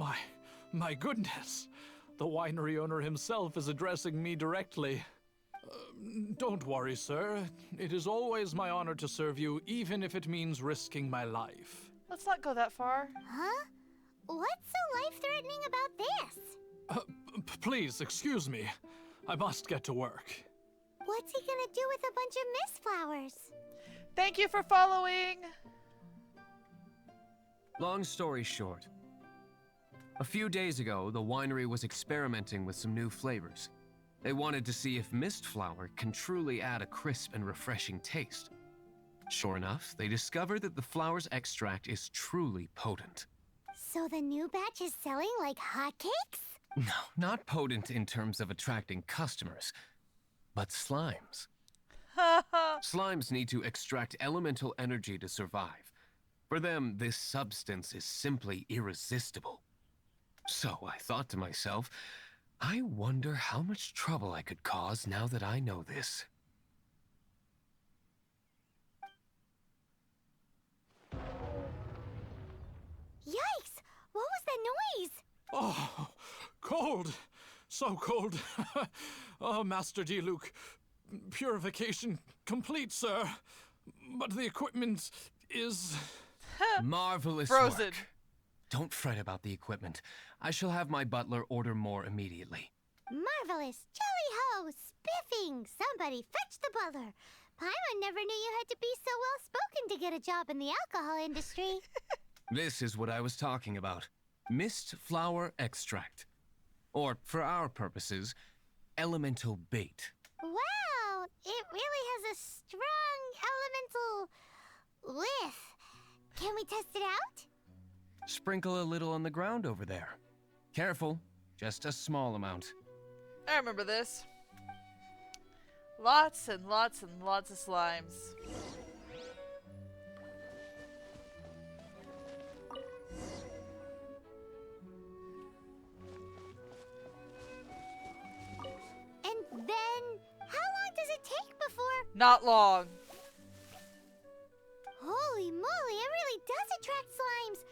my goodness. The winery owner himself is addressing me directly. Don't worry, sir. It is always my honor to serve you, even if it means risking my life. Let's not go that far. Huh? What's so life-threatening about this? Please, excuse me. I must get to work. What's he gonna do with a bunch of mist flowers? Thank you for following. Long story short, a few days ago, the winery was experimenting with some new flavors. They wanted to see if mist flower can truly add a crisp and refreshing taste. Sure enough, they discovered that the flower's extract is truly potent. So the new batch is selling like hotcakes? No, not potent in terms of attracting customers, but slimes. Slimes need to extract elemental energy to survive. For them, this substance is simply irresistible. So I thought to myself, I wonder how much trouble I could cause now that I know this. Yikes! What was that noise? Oh, cold. So cold. Oh, Master Diluc. Purification complete, sir. But the equipment is... Marvelous Frozen. work. Don't fret about the equipment. I shall have my butler order more immediately. Marvelous! Jolly-ho! Spiffing! Somebody fetch the butler! Paimon never knew you had to be so well-spoken to get a job in the alcohol industry. This is what I was talking about. Mist flower extract. Or, for our purposes, elemental bait. Wow! It really has a strong elemental whiff. Can we test it out? Sprinkle a little on the ground over there. Careful, just a small amount. I remember this. Lots and lots and lots of slimes. And then, how long does it take before... Not long. Holy moly, it really does attract slimes!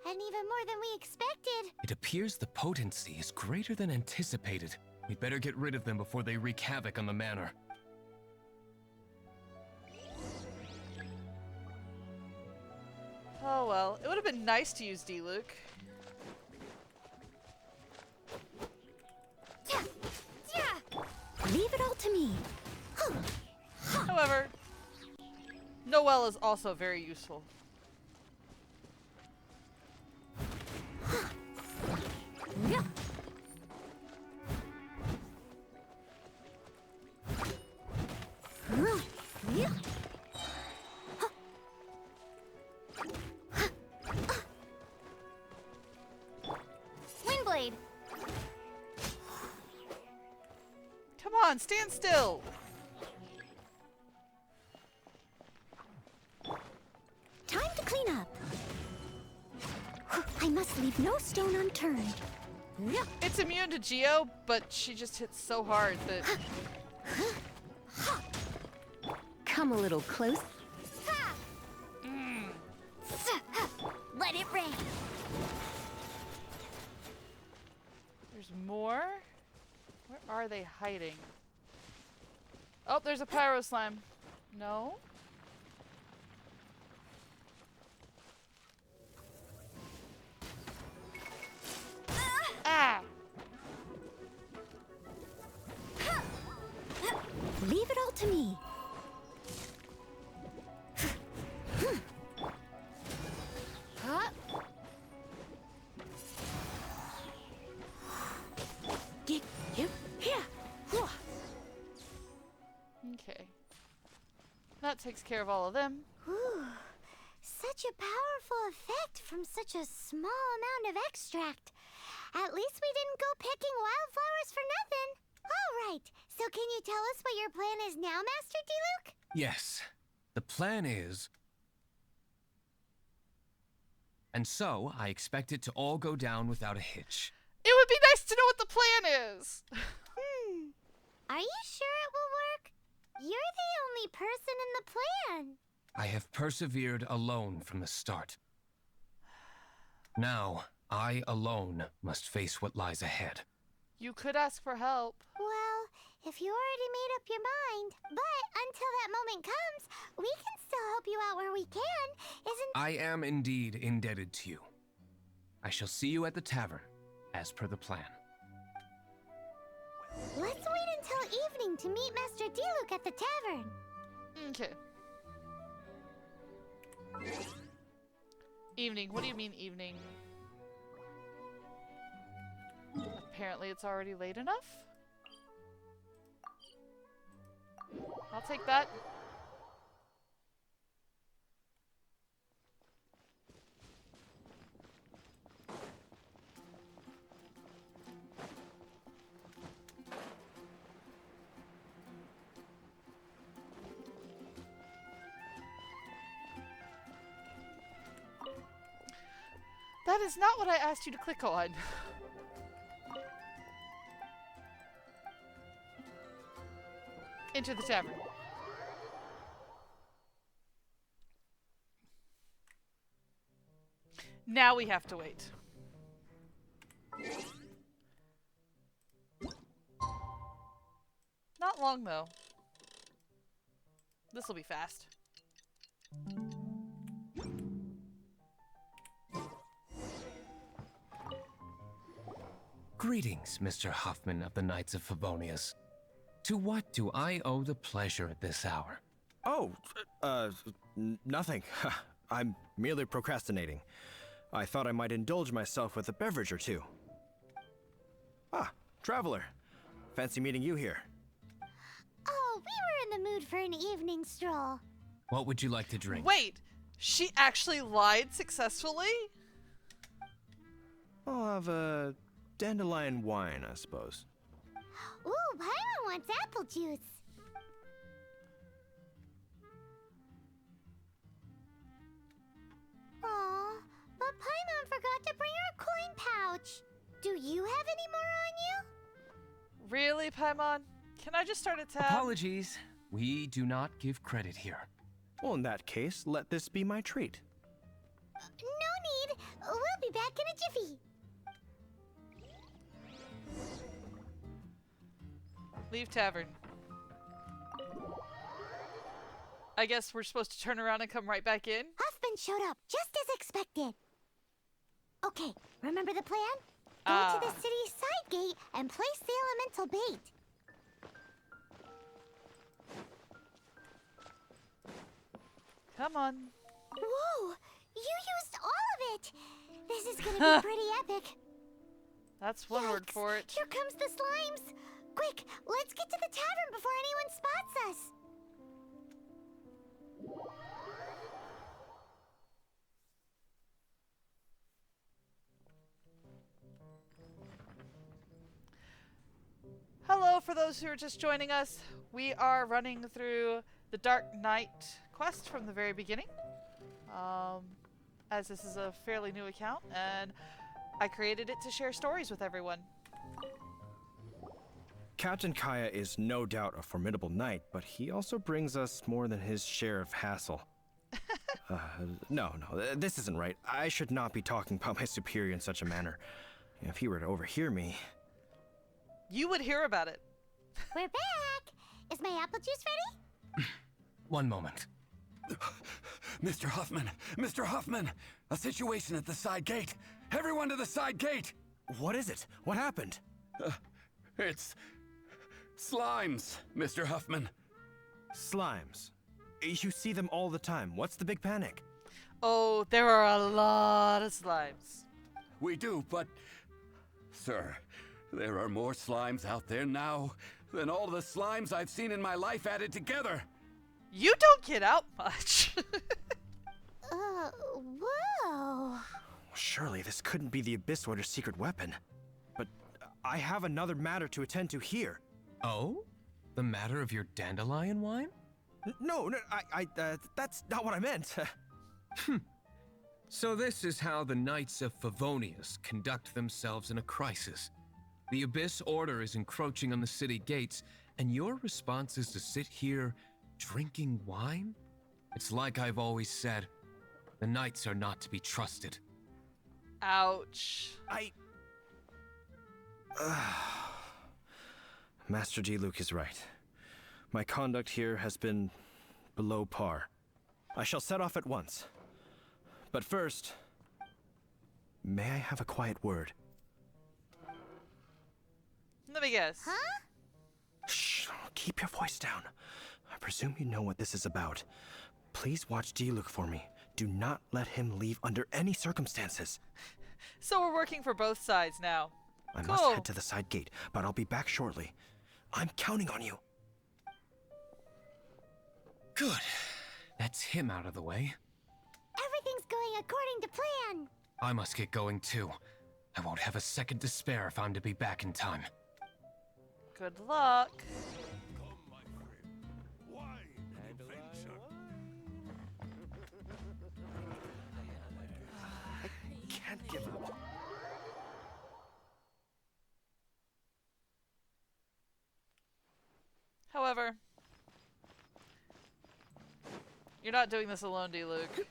And even more than we expected. It appears the potency is greater than anticipated. We'd better get rid of them before they wreak havoc on the manor. Oh well, it would have been nice to use Diluc. Leave it all to me. However, Noelle is also very useful. Yeah. Yeah. Windblade! Come on, stand still. Time to clean up. I must leave no stone unturned. Yeah. It's immune to Geo, but she just hits so hard that... Come a little close. Ha! Let it rain! There's more? Where are they hiding? Oh, there's a pyro slime. No? Ah! to me. Huh? Get you here. Okay. That takes care of all of them. Whew. Such a powerful effect from such a small amount of extract. At least we didn't go picking wildflowers for nothing. All right, so can you tell us what your plan is now, Master Diluc? Yes, the plan is... And so, I expect it to all go down without a hitch. It would be nice to know what the plan is. Are you sure it will work? You're the only person in the plan. I have persevered alone from the start. Now, I alone must face what lies ahead. You could ask for help. Well, if you already made up your mind, but until that moment comes, we can still help you out where we can, isn't... I am indeed indebted to you. I shall see you at the tavern, as per the plan. Let's wait until evening to meet Master Diluc at the tavern. Okay. Evening. What do you mean evening? Apparently it's already late enough. I'll take that. That is not what I asked you to click on. Enter the tavern. Now we have to wait. Not long though. This will be fast. Greetings, Mr. Huffman of the Knights of Favonius. To what do I owe the pleasure at this hour? Oh, nothing. I'm merely procrastinating. I thought I might indulge myself with a beverage or two. Ah, traveler. Fancy meeting you here. Oh, we were in the mood for an evening stroll. What would you like to drink? Wait! She actually lied successfully? I'll have a dandelion wine, I suppose. Ooh, Paimon wants apple juice. Aw, but Paimon forgot to bring her coin pouch. Do you have any more on you? Really, Paimon? Can I just start a tab? Apologies. We do not give credit here. Well, in that case, let this be my treat. No need. We'll be back in a jiffy. Leave tavern. I guess we're supposed to turn around and come right back in? Huffman showed up, just as expected. Okay, remember the plan? Go to the city's side gate and place the elemental bait. Come on. Whoa! You used all of it! This is gonna be pretty epic. That's one word Yikes, for it. Here comes the slimes! Quick, let's get to the tavern before anyone spots us! Hello, for those who are just joining us. We are running through the Dark Knight quest from the very beginning. As this is a fairly new account, and I created it to share stories with everyone. Captain Kaya is no doubt a formidable knight, but he also brings us more than his share of hassle. No, this isn't right. I should not be talking about my superior in such a manner. If he were to overhear me... You would hear about it. We're back! Is my apple juice ready? One moment. Mr. Huffman! Mr. Huffman! A situation at the side gate! Everyone to the side gate! What is it? What happened? It's... slimes, Mr. Huffman. Slimes. You see them all the time. What's the big panic? Oh, there are a lot of slimes. We do, but... Sir, there are more slimes out there now than all the slimes I've seen in my life added together. You don't get out much. Whoa. Surely this couldn't be the Abyss Order's secret weapon. But I have another matter to attend to here. Oh? The matter of your dandelion wine? No, that's not what I meant. So this is how the Knights of Favonius conduct themselves in a crisis. The Abyss Order is encroaching on the city gates, and your response is to sit here drinking wine? It's like I've always said, the Knights are not to be trusted. Ouch. Master Diluc is right. My conduct here has been below par. I shall set off at once. But first, may I have a quiet word? Let me guess. Huh? Shh, keep your voice down. I presume you know what this is about. Please watch Diluc for me. Do not let him leave under any circumstances. So we're working for both sides now. I Cool. must head to the side gate, but I'll be back shortly. I'm counting on you. Good. That's him out of the way. Everything's going according to plan. I must get going too. I won't have a second to spare if I'm to be back in time. Good luck. Can't give up. However, you're not doing this alone, Diluc.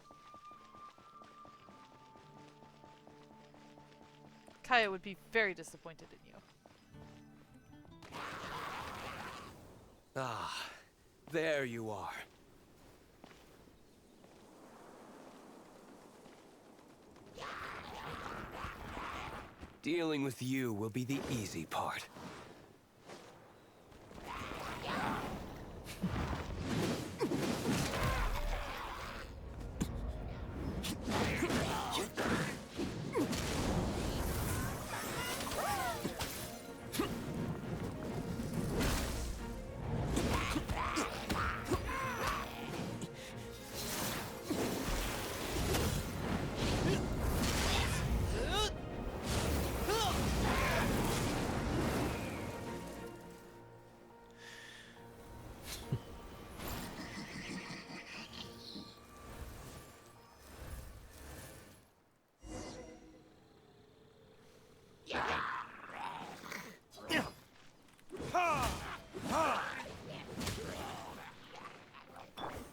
Kaya would be very disappointed in you. Ah, there you are. Dealing with you will be the easy part.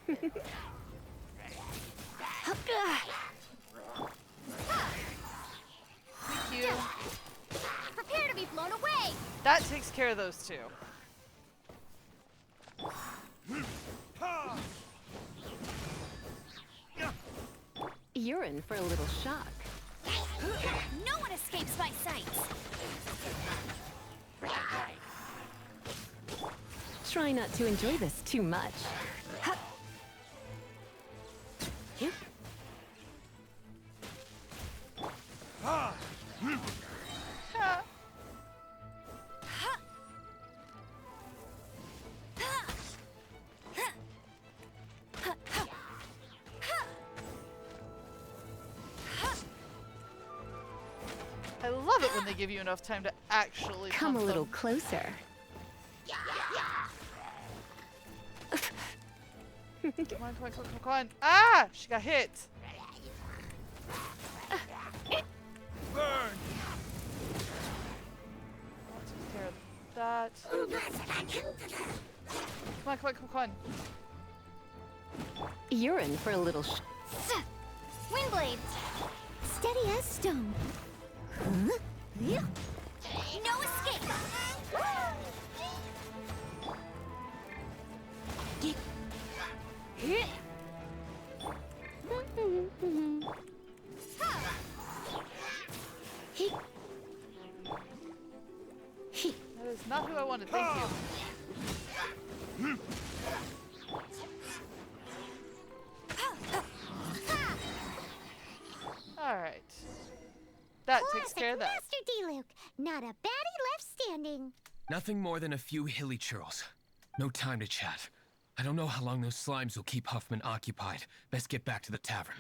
Thank you. Prepare to be blown away. That takes care of those two. You're in for a little shock. No one escapes my sights. Try not to enjoy this too much. I love it when they give you enough time to actually Come a pump little them. closer. Come on, come on, come on, come on. Ah! She got hit. Burn! I'll take care of that. Come on, come on, come on. You're in for a little Wind blades. Steady as stone. Huh? Yeah. No escape. That is not who I wanted. Thank you. Alright. That takes Classic care of that. Master Diluc. Not a baddie left standing. Nothing more than a few hilly churls. No time to chat. I don't know how long those slimes will keep Huffman occupied. Best get back to the tavern.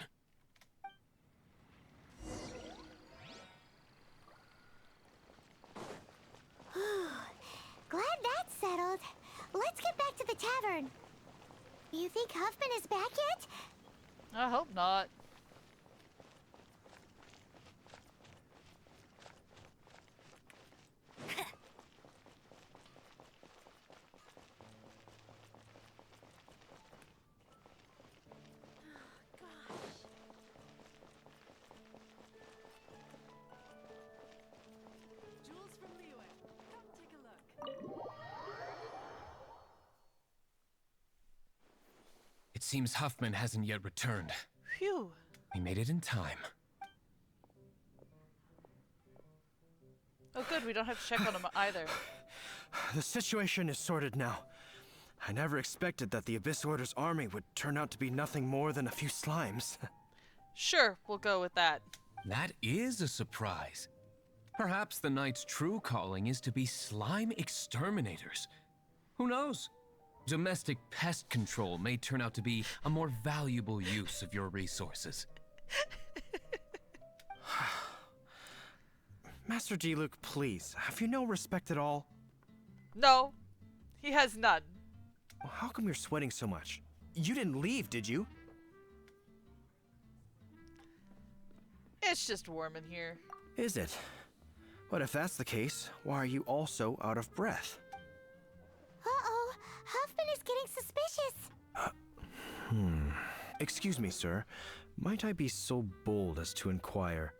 Glad that's settled. Let's get back to the tavern. You think Huffman is back yet? I hope not. It seems Huffman hasn't yet returned. Phew. We made it in time. Oh good, we don't have to check on him either. The situation is sorted now. I never expected that the Abyss Order's army would turn out to be nothing more than a few slimes. Sure, we'll go with that. That is a surprise. Perhaps the Knight's true calling is to be slime exterminators. Who knows? Domestic pest control may turn out to be a more valuable use of your resources. Master Diluc, please, have you no respect at all? No, he has none. Well, how come you're sweating so much? You didn't leave, did you? It's just warm in here. Is it? But if that's the case, why are you also out of breath? Uh-oh, Huffman is getting suspicious. Excuse me, sir. Might I be so bold as to inquire?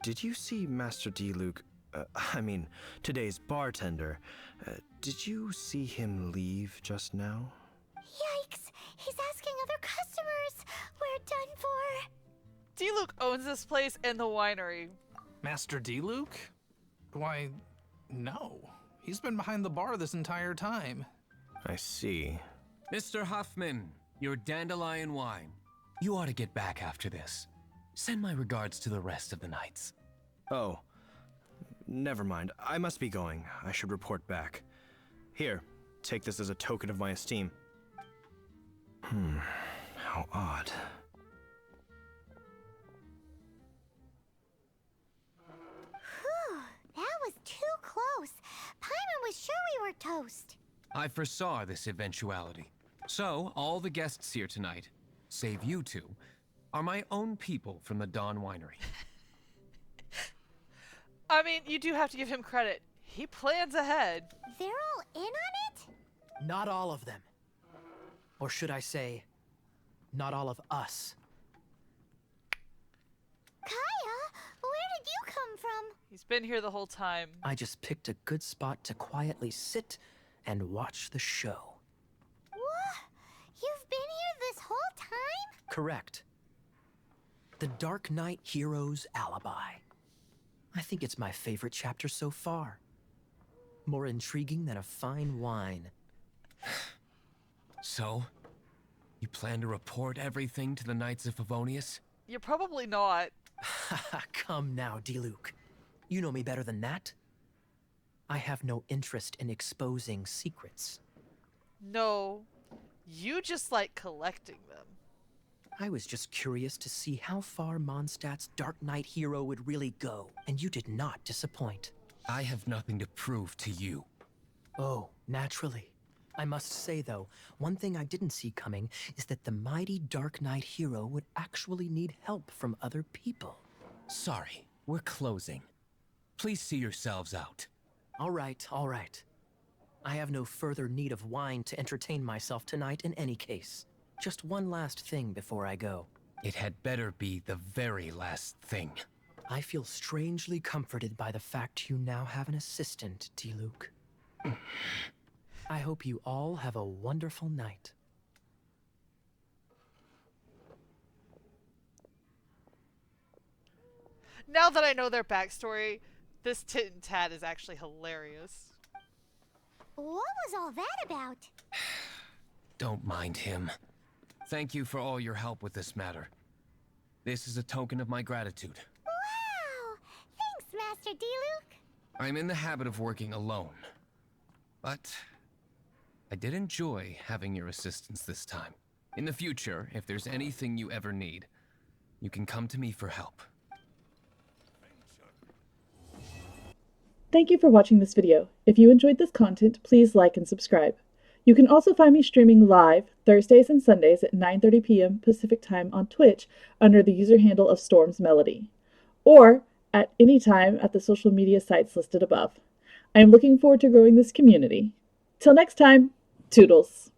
Did you see Master Diluc, today's bartender? Did you see him leave just now? Yikes, he's asking other customers. We're done for. Diluc owns this place and the winery. Master Diluc? Why, no. He's been behind the bar this entire time. I see. Mr. Huffman, your dandelion wine. You ought to get back after this. Send my regards to the rest of the knights. Oh, never mind. I must be going. I should report back. Here, take this as a token of my esteem. How odd. Whew, that was too close. Paimon was sure we were toast. I foresaw this eventuality. So, all the guests here tonight, save you two, are my own people from the Dawn Winery. I mean, you do have to give him credit. He plans ahead. They're all in on it? Not all of them. Or should I say, not all of us. Kaya, where did you come from? He's been here the whole time. I just picked a good spot to quietly sit and watch the show. What? You've been here this whole time? Correct. The Dark Knight Hero's Alibi. I think it's my favorite chapter so far. More intriguing than a fine wine. So, you plan to report everything to the Knights of Favonius? You're probably not. Come now, Diluc. You know me better than that. I have no interest in exposing secrets. No, you just like collecting them. I was just curious to see how far Mondstadt's Dark Knight hero would really go, and you did not disappoint. I have nothing to prove to you. Oh, naturally. I must say, though, one thing I didn't see coming is that the mighty Dark Knight hero would actually need help from other people. Sorry, we're closing. Please see yourselves out. All right, all right. I have no further need of wine to entertain myself tonight in any case. Just one last thing before I go. It had better be the very last thing. I feel strangely comforted by the fact you now have an assistant, Diluc. I hope you all have a wonderful night. Now that I know their backstory, this tit and tat is actually hilarious. What was all that about? Don't mind him. Thank you for all your help with this matter. This is a token of my gratitude. Wow! Thanks, Master Diluc. I'm in the habit of working alone. But I did enjoy having your assistance this time. In the future, if there's anything you ever need, you can come to me for help. Thank you for watching this video. If you enjoyed this content, please like and subscribe. You can also find me streaming live Thursdays and Sundays at 9:30 p.m. Pacific Time on Twitch under the user handle of Storm's Melody, or at any time at the social media sites listed above. I am looking forward to growing this community. Till next time, toodles!